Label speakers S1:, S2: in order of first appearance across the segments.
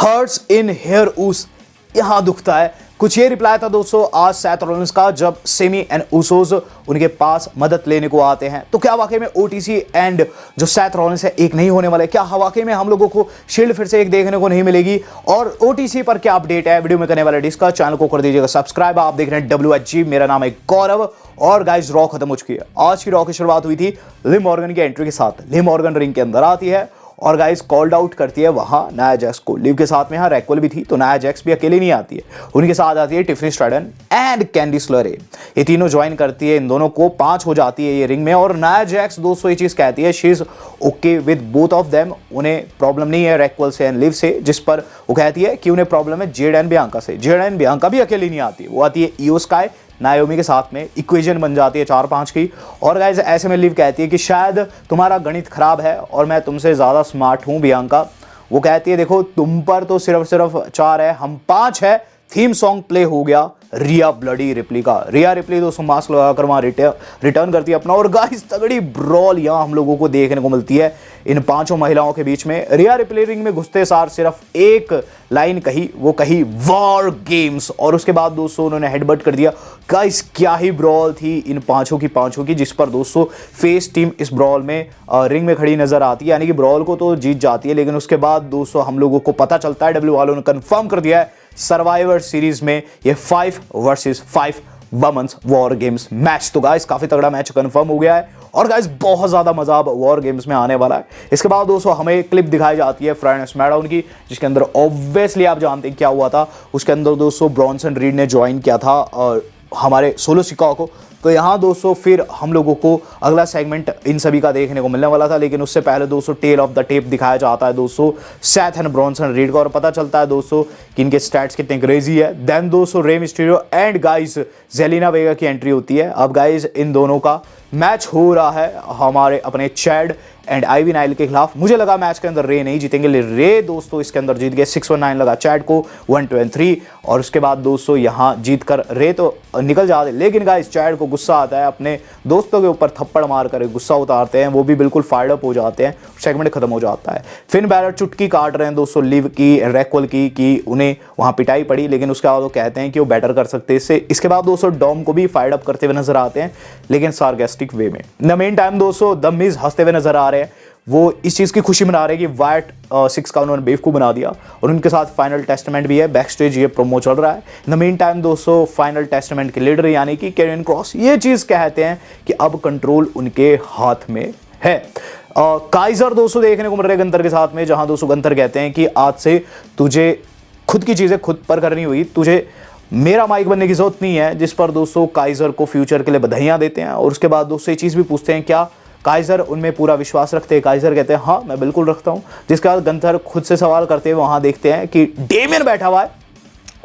S1: Hertz इन hair ऊस, यहां दुखता है। कुछ ये रिप्लाई था दोस्तों आज सेथ रॉलिंस का जब सेमी एंड ऊसोस उनके पास मदद लेने को आते हैं। तो क्या वाकई में ओटीसी एंड जो सेथ रॉलिंस है एक नहीं होने वाले? क्या वाकई में हम लोगों को शील्ड फिर से एक देखने को नहीं मिलेगी? और ओटीसी पर क्या अपडेट है वीडियो में करने वाले डिस्कस। चैनल को कर दीजिएगा सब्सक्राइब। आप देख रहे हैं WHG, मेरा नाम है गौरव। और गाइस रॉ खत्म हो चुकी है। आज की रॉ की शुरुआत हुई थी लिव मॉर्गन की एंट्री के साथ। लिव मॉर्गन रिंग के अंदर आती है और गाइस कॉल्ड आउट करती है वहां नाया जैक्स को। लिव के साथ में यहाँ रैक्वल भी थी, तो नाया जैक्स भी अकेले नहीं आती है, उनके साथ आती है टिफनी स्ट्रैटन एंड कैंडिस लेरे। ये तीनों ज्वाइन करती है, इन दोनों को 5 हो जाती है ये रिंग में। और नाया जैक्स दोस्तों ये चीज कहती है she is okay with both of them, उन्हें प्रॉब्लम नहीं है रैक्वल से एंड लिव से। जिस पर वो कहती है कि उन्हें प्रॉब्लम है जेड एंड बियांका से। जेड एंड बियांका भी अकेली नहीं आती, वो आती है इयो स्काई नायोमी के साथ में। इक्वेशन बन जाती है 4-5 की। और गाइस ऐसे में लिव कहती है कि शायद तुम्हारा गणित खराब है और मैं तुमसे ज्यादा स्मार्ट हूं बियांका। वो कहती है देखो तुम पर तो सिर्फ 4 है, हम 5 है। थीम सॉन्ग प्ले हो गया रिया ब्लडी रिप्ली का। रिया रिप्ली दोस्तों मास्क लगाकर वहां रिटर्न करती है अपना। और गाइस तगड़ी ब्रॉल यहां हम लोगों को देखने को मिलती है इन 5 महिलाओं के बीच में। रिया रिप्ली रिंग में घुसते सार सिर्फ एक लाइन कही, वो कही वॉर गेम्स, और उसके बाद दोस्तों उन्होंने हेडबट कर दिया। गाइस क्या ही ब्रॉल थी इन 5 की, जिस पर दोस्तों फेस टीम इस ब्रॉल में रिंग में खड़ी नजर आती है। यानी कि ब्रॉल को तो जीत जाती है, लेकिन उसके बाद दोस्तों हम लोगों को पता चलता है डब्ल्यू वालों ने कंफर्म कर दिया है सर्वाइवर सीरीज में ये 5 versus 5 women's war games match. तो गाइस काफी तगड़ा मैच कंफर्म हो गया है और गाइस बहुत ज्यादा मजा अब वॉर गेम्स में आने वाला है। इसके बाद दोस्तों हमें क्लिप दिखाई जाती है फ्राइडे स्मैकडाउन की, जिसके अंदर ऑब्वियसली आप जानते हैं क्या हुआ था। उसके अंदर दोस्तों ब्रॉन्सन रीड ने ज्वाइन किया था और हमारे सोलो सिकागो को। तो यहाँ दोस्तों फिर हम लोगों को अगला सेगमेंट इन सभी का देखने को मिलने वाला था, लेकिन उससे पहले दोस्तों टेल ऑफ द टेप दिखाया जाता है दोस्तों सेथ एंड ब्रॉन्सन रीड का, और पता चलता है दोस्तों कि इनके स्टैट्स कितने क्रेजी है। देन दोस्तों Rey Mysterio and guys Zelina Vega की एंट्री होती है। अब गाइस इन दोनों का मैच हो रहा है हमारे अपने चैड एंड आईवी नाइल के खिलाफ। मुझे लगा मैच के अंदर रे नहीं जीतेंगे, रे दोस्तों इसके अंदर जीत गए। 619 लगा चैड को, 123। और उसके बाद दोस्तों यहां जीतकर रे तो निकल जाते, लेकिन गाइस चैड को गुस्सा आता है, अपने दोस्तों के ऊपर थप्पड़ मारकर गुस्सा उतारते हैं, वो भी बिल्कुल फायर्ड अप हो जाते हैं। सेगमेंट खत्म हो जाता है। फिन बैलर चुटकी काट रहे हैं दोस्तों लिव की, रैक्वल की कि उन्हें वहां पिटाई पड़ी, लेकिन उसके बाद वो कहते हैं कि वो बेटर कर सकते इससे। इसके बाद दोस्तों डॉम को भी फायर्ड अप करते हुए नजर आते हैं, लेकिन सार्कास्टिक वे में। द मेन टाइम दोस्तों द मिज हंसते हुए नजर आ रहे हैं, वो इस चीज की खुशी मना रहे हैं कि वाइट 6 का उन्होंने बेवकूफ बना दिया। और उनके साथ फाइनल टेस्टमेंट भी है, बैक स्टेज ये प्रोमो चल रहा है। इन द मेन टाइम दोस्तों फाइनल टेस्टमेंट के लीडर यानी कि कैरियन क्रॉस ये चीज कहते हैं कि अब कंट्रोल उनके हाथ में है। काइजर दोस्तों देखने को मिल रहे गंतर के साथ में, जहां दोस्तों गंतर कहते हैं कि आज से तुझे खुद की चीजें खुद पर करनी हुई, तुझे मेरा माइक बनने की जरूरत नहीं है। जिस पर दोस्तों काइजर को फ्यूचर के लिए बधाइयां देते हैं। और उसके बाद दोस्तों ये चीज भी पूछते हैं क्या काइजर उनमें पूरा विश्वास रखते हैं? काइजर कहते हैं हाँ मैं बिल्कुल रखता हूं। जिसके बाद गंथर खुद से सवाल करते हुए वहां देखते हैं कि डेमियन बैठा हुआ है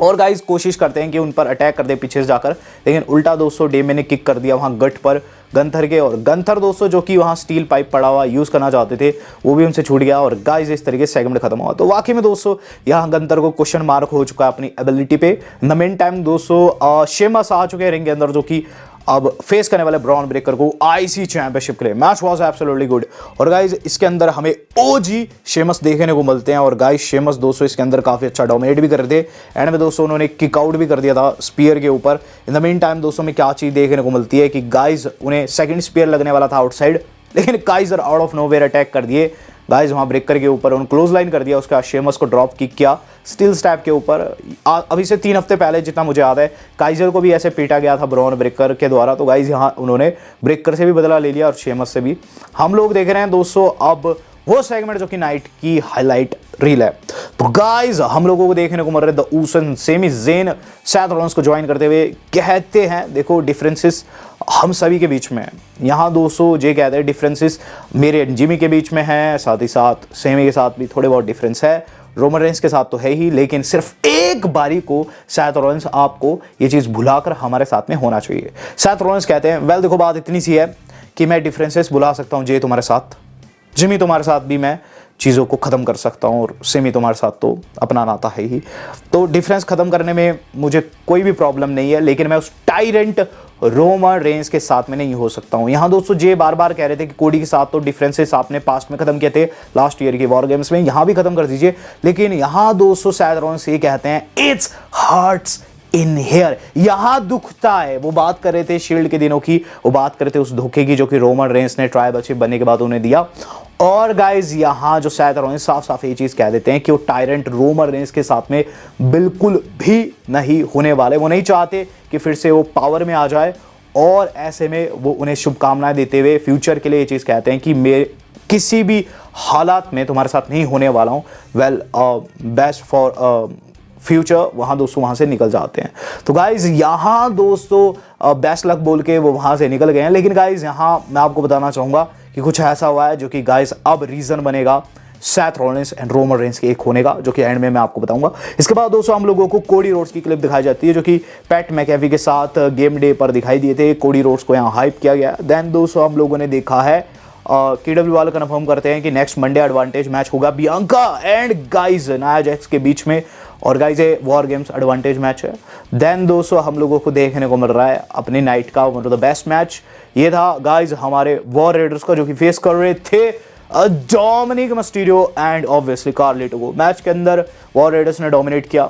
S1: और गाइस कोशिश करते हैं कि उन पर अटैक कर दे पीछे से जाकर, लेकिन उल्टा दोस्तों डेमियन ने किक कर दिया वहां गट पर गंथर के। और गंथर दोस्तों जो कि वहां स्टील पाइप पड़ा हुआ यूज करना चाहते थे वो भी उनसे छूट गया। और गाइस इस तरीके से सेगमेंट खत्म हुआ। तो वाकई में दोस्तों यहां गंथर को क्वेश्चन मार्क हो चुका है अपनी एबिलिटी पे। इन द मेन टाइम दोस्तों शेमस आ चुके हैं रिंग के अंदर, जो कि अब फेस करने वाले ब्रॉन ब्रेकर को आईसी चैंपियनशिप के लिए। Match was absolutely good. और गाइस इसके अंदर हमें ओजी शेमस देखने को मिलते हैं। और गाइस शेमस दोस्तों इसके अंदर काफी अच्छा डोमिनेट भी कर रहे थे। एंड में दोस्तों उन्होंने किक आउट भी कर दिया था स्पीयर के ऊपर। इन द मेन टाइम दोस्तों में क्या चीज देखने को मिलती है कि गाइस उन्हें सेकंड स्पीयर लगने वाला था आउटसाइड, लेकिन Kaizer out of nowhere attack कर दिए गाइस वहां ब्रेकर के ऊपर, उन क्लोज लाइन कर दिया। उसके बाद शेमस को ड्रॉप किक किया स्टील स्टैप के ऊपर। अभी से 3 हफ्ते पहले जितना मुझे याद है काइजर को भी ऐसे पीटा गया था ब्रॉन ब्रेकर के द्वारा। तो गाइस यहाँ उन्होंने ब्रेकर से भी बदला ले लिया और शेमस से भी। हम लोग देख रहे हैं दोस्तों अब वो सेगमेंट जो कि नाइट की हाईलाइट रील है। तो गाइस हम लोगों को देखने को मिल रहे the Usos Sami Zayn Seth Rollins को ज्वाइन करते हुए कहते हैं देखो डिफरेंसेस हम सभी के बीच में है। यहाँ दोस्तों जे कहते हैं डिफरेंसेस मेरे जिमी के बीच में है, साथ ही साथ सेमी के साथ भी थोड़े बहुत डिफरेंस है, रोमन रेंस के साथ तो है ही, लेकिन सिर्फ एक बारी को सेथ रॉलिंस आपको ये चीज भुलाकर हमारे साथ में होना चाहिए। सेथ रॉलिंस कहते हैं वेल देखो बात इतनी सी है कि मैं डिफरेंसेस भुला सकता हूँ जे तुम्हारे साथ, जिमी तुम्हारे साथ भी मैं चीज़ों को ख़त्म कर सकता हूँ, और सेमी तुम्हारे साथ तो अपना नाता है ही। तो डिफरेंस ख़त्म करने में मुझे कोई भी प्रॉब्लम नहीं है, लेकिन मैं उस टायरेंट रोमन रेंस के साथ में नहीं हो सकता हूं। यहां दोस्तों जे बार बार कह रहे थे कि कोडी के साथ तो डिफरेंसेस आपने पास्ट में खत्म किए थे लास्ट ईयर की वॉर गेम्स में, यहां भी खत्म कर दीजिए। लेकिन यहां दोस्तों सैथ रॉलिंस ये कहते हैं इट्स हर्ट्स इन हेयर, यहां दुखता है। वो बात कर रहे थे शील्ड के दिनों की, वो बात कर रहे थे उस धोखे की जो कि रोमन रेंस ने ट्राइबल चीफ बनने के बाद उन्हें दिया। और गाइज यहां जो सैथ रॉलिंस साफ साफ ये चीज कह देते हैं कि वो टायरेंट रोमन रेंस के साथ में बिल्कुल भी नहीं होने वाले। वो नहीं चाहते कि फिर से वो पावर में आ जाए, और ऐसे में वो उन्हें शुभकामनाएं देते हुए फ्यूचर के लिए ये चीज कहते हैं कि मैं किसी भी हालात में तुम्हारे साथ नहीं होने वाला हूं। Well best for future. वहां दोस्तों वहां से निकल जाते हैं। तो गाइज यहां दोस्तों बेस्ट लक बोल के वो वहां से निकल गए हैं। लेकिन गाइज यहां मैं आपको बताना चाहूंगा कि कुछ ऐसा हुआ है जो कि गाइज अब रीजन बनेगा Seth Rollins and Roman Reigns के एक होने का, जो कि एंड में मैं आपको बताऊंगा। इसके बाद दोस्तों हम लोगों को कोडी रोड्स की क्लिप दिखाई जाती है जो कि पैट मैकेफी के साथ गेम डे पर दिखाई दिए थे। कोडी रोड्स को यहाँ हाइप किया गया। देन दोस्तों हम लोगों ने देखा है KW वाले कन्फर्म करते हैं कि नेक्स्ट मंडे एडवांटेज मैच होगा Bianca and guys Nia Jax के बीच में, और गाइज ये वॉर गेम्स एडवांटेज मैच है। देन दोस्तों हम लोगों को देखने को मिल रहा है अपनी नाइट का one of the best match. ये था गाइज हमारे वॉर रेडर्स का, जो कि फेस कर रहे थे Dominik Mysterio and obviously Carlito को। मैच के अंदर वॉर रेडर्स ने डोमिनेट किया।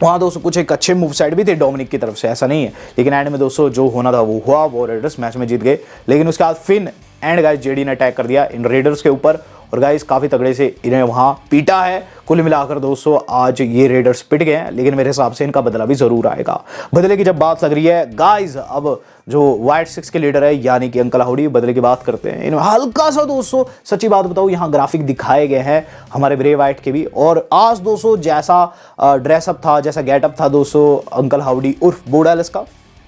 S1: वहाँ दोस्तों कुछ एक अच्छे मूव साइड भी थे डोमिनिक की तरफ से, ऐसा नहीं है, लेकिन एंड में दोस्तों जो होना था वो हुआ। वॉर रेडर्स मैच में जीत गए। लेकिन उसके बाद फिन एंड गाइस जेडी ने अटैक कर दिया इन रेडर्स के ऊपर, और गाइस काफ़ी तगड़े से इन्हें वहाँ पीटा है। कुल मिलाकर दोस्तों आज ये रेडर्स पिट गए हैं, लेकिन मेरे हिसाब से इनका बदला भी ज़रूर आएगा। बदले की जब बात लग रही है गाइस, अब जो वाइट सिक्स के लीडर है यानी कि अंकल हाउडी, बदले की बात करते हैं। इन्हें हल्का सा दोस्तों सच्ची बात बताऊँ, यहाँ ग्राफिक दिखाए गए हैं हमारे ब्रे वाइट के भी, और आज दोस्तों जैसा ड्रेसअप था, जैसा गेटअप था दोस्तों अंकल हाउडी उर्फ बोडालेस का,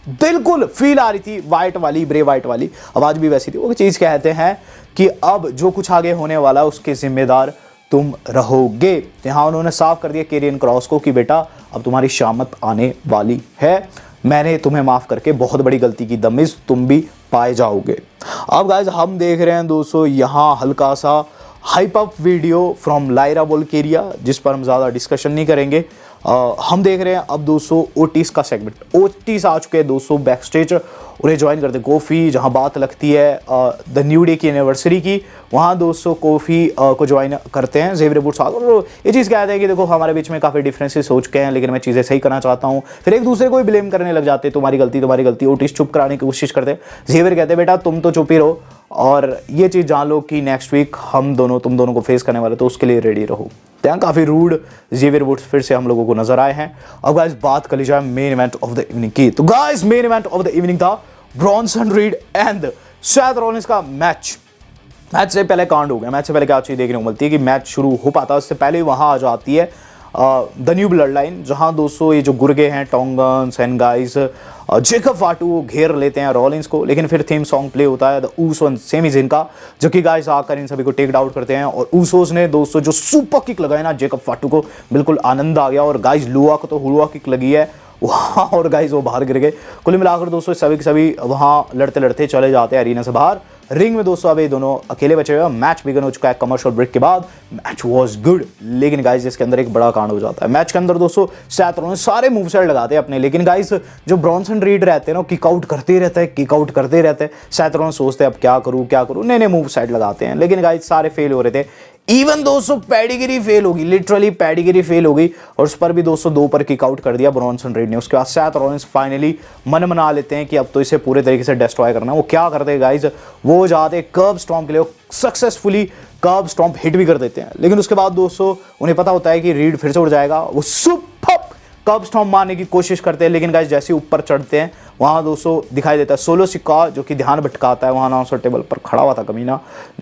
S1: बिल्कुल फील आ रही थी वाइट वाली, ब्रे वाइट वाली आवाज भी वैसी थी। वो चीज कहते हैं कि अब जो कुछ आगे होने वाला उसके जिम्मेदार तुम रहोगे। यहां उन्होंने साफ कर दिया केरियन क्रॉस को कि बेटा अब तुम्हारी शामत आने वाली है, मैंने तुम्हें माफ करके बहुत बड़ी गलती की, दमिज तुम भी पाए जाओगे। अब गाइस हम देख रहे हैं दोस्तों यहाँ हल्का सा hype up video from Lyra Valkyria, जिस पर हम ज़्यादा डिस्कशन नहीं करेंगे। हम देख रहे हैं अब दोस्तों ओटिस का सेगमेंट। ओटिस आ चुके हैं दोस्तों बैक स्टेज, उन्हें ज्वाइन करते कोफी। जहां बात लगती है द न्यू डे की एनिवर्सरी की, वहां दोस्तों कोफी को ज्वाइन करते हैं ज़ेवियर वुड्स। और ये चीज़ कहते हैं कि देखो हमारे बीच में काफ़ी डिफरेंसेस हो चुके हैं, लेकिन मैं चीज़ें सही करना चाहता हूँ। फिर एक दूसरे को ही ब्लेम करने लग जाते, तुम्हारी गलती। ओटिस चुप कराने की कोशिश करते हैं। ज़ेवियर कहते हैं बेटा तुम तो चुप ही रहो, और ये चीज़ जान लो कि नेक्स्ट वीक तुम दोनों को फेस करने वाले, तो उसके लिए रेडी रहो। यहाँ काफ़ी रूड ज़ेवियर वुड्स फिर से हम लोगों को नजर आए हैं। अब गाइस बात कर ली जाए main event of the evening की, तो guys main event of the evening था Bronson Reed and Seth Rollins का मैच। मैच से पहले कांड हो गया। मैच से पहले क्या चीज़ देखने को मिलती है कि मैच शुरू हो पाता है उससे पहले वहाँ आ जाती है द न्यू ब्लड लाइन, जहाँ दोस्तों ये जो गुर्गे हैं टोंगन्स एंड गाइस जेकब फाटू घेर लेते हैं रॉलिंस को। लेकिन फिर थीम सॉन्ग प्ले होता है द ऊसो एंड सेमी जिन का, जो कि गाइस आकर इन सभी को टेक आउट करते हैं। और ऊसोस ने दोस्तों जो सुपर किक लगाए ना जेकब फाटू को, बिल्कुल आनंद आ गया। और गाइस लुआ को तो हुआ किक लगी है वहाँ, और गाइस वो बाहर गिर गए। कुल मिलाकर दोस्तों सभी के सभी वहाँ लड़ते लड़ते चले जाते हैं अरीना से बाहर। रिंग में दोस्तों अब ये दोनों अकेले बचे हुए हैं। मैच बिगन हो चुका है कमर्शियल ब्रेक के बाद। मैच वाज गुड, लेकिन गाइस इसके अंदर एक बड़ा कांड हो जाता है। मैच के अंदर दोस्तों सैथ रॉलिंस सारे मूव सेट लगाते हैं अपने, लेकिन गाइस जो ब्रॉन्सन रीड रहते हैं ना किक आउट करते रहते हैं। सैथ रॉलिंस सोचते हैं अब क्या करूँ, नए मूव सेट लगाते हैं, लेकिन गाइस सारे फेल हो रहे थे। इवन दोस्तों पैडिगिरी फेल होगी, लिटरली पैडिगिरी फेल हो गई, और उस पर भी दोस्तों 2 पर किक आउट कर दिया ब्रॉन्सन रीड ने। उसके बाद सैथ रॉलिंस फाइनली मन मना लेते हैं कि अब तो इसे पूरे तरीके से डिस्ट्रॉय करना है। वो क्या करते हैं गाइज, वो जाते कर्ब स्टॉम्प के लिए, सक्सेसफुली कर्ब स्टॉम्प हिट भी कर देते हैं। लेकिन उसके बाद दोस्तों उन्हें पता होता है कि रीड फिर से उड़ जाएगा। वो सुपर कर्ब स्टॉम्प मारने की कोशिश करते हैं, लेकिन गाइज जैसे ऊपर चढ़ते हैं वहाँ दोस्तों दिखाई देता है सोलो सिक्का, जो कि ध्यान भटकाता है। वहाँ अनाउंसर टेबल पर खड़ा हुआ था कमीना,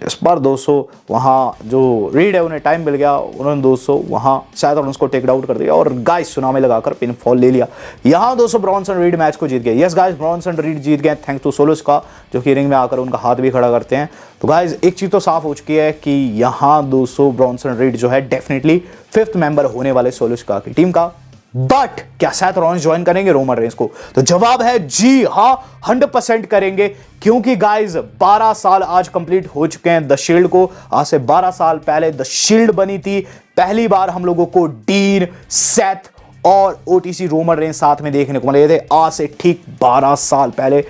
S1: इस पर दोस्तों वहाँ जो रीड है उन्हें टाइम मिल गया, उन्होंने दोस्तों वहाँ सैथ रॉलिंस को टेक आउट कर दिया और गाइस सुनामी लगाकर पिन फॉल ले लिया। यहाँ दोस्तों ब्रॉन्सन रीड मैच को जीत गए। यस गाइस ब्रॉन्सन रीड जीत गए थैंक्स टू सोलो सिक्का, जो कि रिंग में आकर उनका हाथ भी खड़ा करते हैं। तो गाइस एक चीज़ तो साफ हो चुकी है कि यहाँ दोस्तों ब्रॉन्सन रीड जो है डेफिनेटली 5th मेंबर होने वाले सोलो सिक्का की टीम का। बट क्या सैथ रॉलिंस ज्वाइन करेंगे रोमन रेंस को? तो जवाब है जी हां, 100% करेंगे, क्योंकि गाइज 12 साल आज कंप्लीट हो चुके हैं द शील्ड को। आज से 12 साल पहले द शील्ड बनी थी। पहली बार हम लोगों को डीन, सेथ और ओटीसी रोमन रेंज साथ में देखने को मिले थे आज से ठीक 12 साल पहले।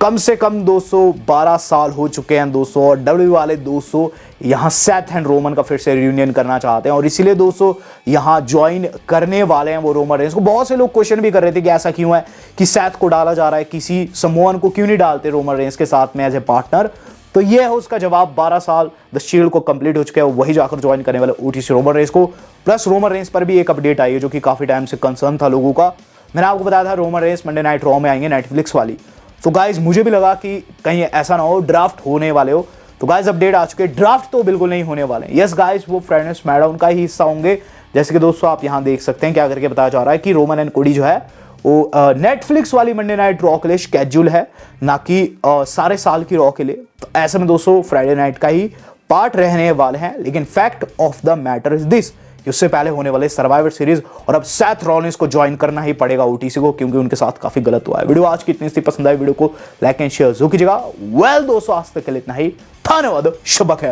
S1: कम से कम 212 साल हो चुके हैं दोस्तों, और डब्ल्यू वाले दोस्तों यहाँ सेथ एंड रोमन का फिर से रियूनियन करना चाहते हैं और इसीलिए दोस्तों यहाँ ज्वाइन करने वाले हैं वो रोमन रेंज को। बहुत से लोग क्वेश्चन भी कर रहे थे कि ऐसा क्यों है कि सेथ को डाला जा रहा है, किसी समोअन को क्यों नहीं डालते रोमन रेंज के साथ में एज ए पार्टनर। तो ये है उसका जवाब। 12 साल द शील्ड को कंप्लीट हो चुके हैं, वही जाकर ज्वाइन करने वाले ओटीसी रोमन रेंज को। प्लस रोमन रेंज पर भी एक अपडेट आई है जो कि काफी टाइम से कंसर्न था लोगों का। मैंने आपको बताया था Roman Reigns Monday night raw में आएंगे नेटफ्लिक्स वाली। तो गाइज मुझे भी लगा कि कहीं ऐसा ना हो ड्राफ्ट होने वाले हो। तो गाइज अपडेट आ चुके हैं, ड्राफ्ट तो बिल्कुल नहीं होने वाले। यस गाइज, वो फ्राइडे स्मैकडाउन का ही हिस्सा होंगे। जैसे कि दोस्तों आप यहाँ देख सकते हैं क्या करके बताया जा रहा है कि रोमन एंड कोडी जो है वो नेटफ्लिक्स वाली मंडे नाइट रॉ के लिए शेड्यूल है, ना कि सारे साल की रॉ के लिए। तो ऐसे में दोस्तों फ्राइडे नाइट का ही पार्ट रहने वाले हैं। लेकिन fact of the matter is this, उससे पहले होने वाले सर्वाइवर सीरीज और अब सेथ रॉलिंस को ज्वाइन करना ही पड़ेगा ओटीसी को, क्योंकि उनके साथ काफी गलत हुआ है। वीडियो आज की इतनी सी पसंद आई, वीडियो को लाइक एंड शेयर जरूर कीजिएगा। वेल दोस्तों आज तक के लिए इतना ही, धन्यवाद, शुभ है।